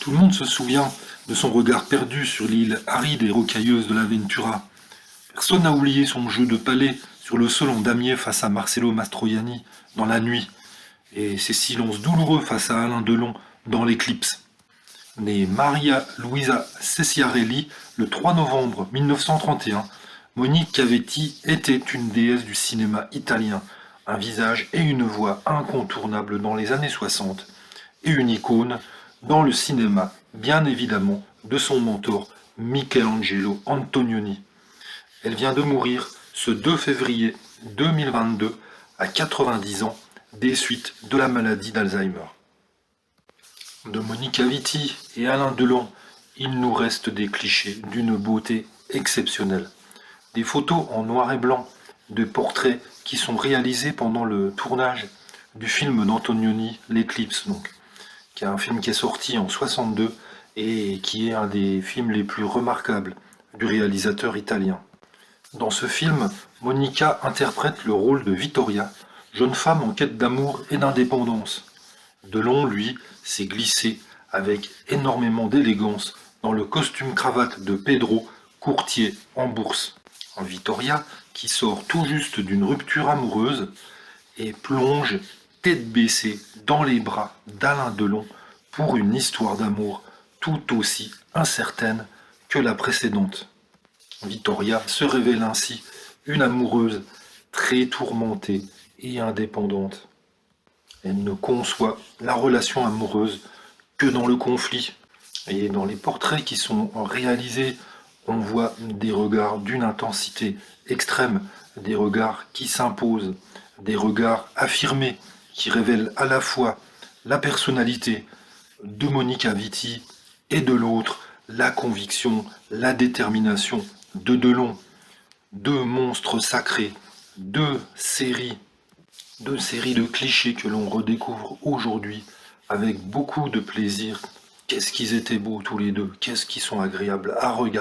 Tout le monde se souvient de son regard perdu sur l'île aride et rocailleuse de la Ventura. Personne n'a oublié son jeu de palais sur le sol en damier face à Marcello Mastroianni dans La Nuit, et ses silences douloureux face à Alain Delon dans L'Éclipse. Née Maria Luisa Cecchiarelli le 3 novembre 1931, Monique Cavetti était une déesse du cinéma italien, un visage et une voix incontournables dans les années 60, et une icône dans le cinéma, bien évidemment, de son mentor Michelangelo Antonioni. Elle vient de mourir ce 2 février 2022 à 90 ans des suites de la maladie d'Alzheimer. De Monica Vitti et Alain Delon, il nous reste des clichés d'une beauté exceptionnelle. Des photos en noir et blanc, de portraits qui sont réalisés pendant le tournage du film d'Antonioni, L'Éclipse, donc, qui est un film qui est sorti en 62 et qui est un des films les plus remarquables du réalisateur italien. Dans ce film, Monica interprète le rôle de Vittoria, jeune femme en quête d'amour et d'indépendance. Delon, lui, s'est glissé avec énormément d'élégance dans le costume-cravate de Pedro, courtier en bourse. Vittoria, qui sort tout juste d'une rupture amoureuse et plonge tête baissée dans les bras d'Alain Delon pour une histoire d'amour tout aussi incertaine que la précédente. Vittoria se révèle ainsi une amoureuse très tourmentée et indépendante. Elle ne conçoit la relation amoureuse que dans le conflit. Et dans les portraits qui sont réalisés, on voit des regards d'une intensité extrême, des regards qui s'imposent, des regards affirmés, qui révèlent à la fois la personnalité de Monica Vitti et de l'autre la conviction, la détermination de Delon. Deux monstres sacrés, deux séries de clichés que l'on redécouvre aujourd'hui avec beaucoup de plaisir. Qu'est-ce qu'ils étaient beaux tous les deux, qu'est-ce qu'ils sont agréables à regarder.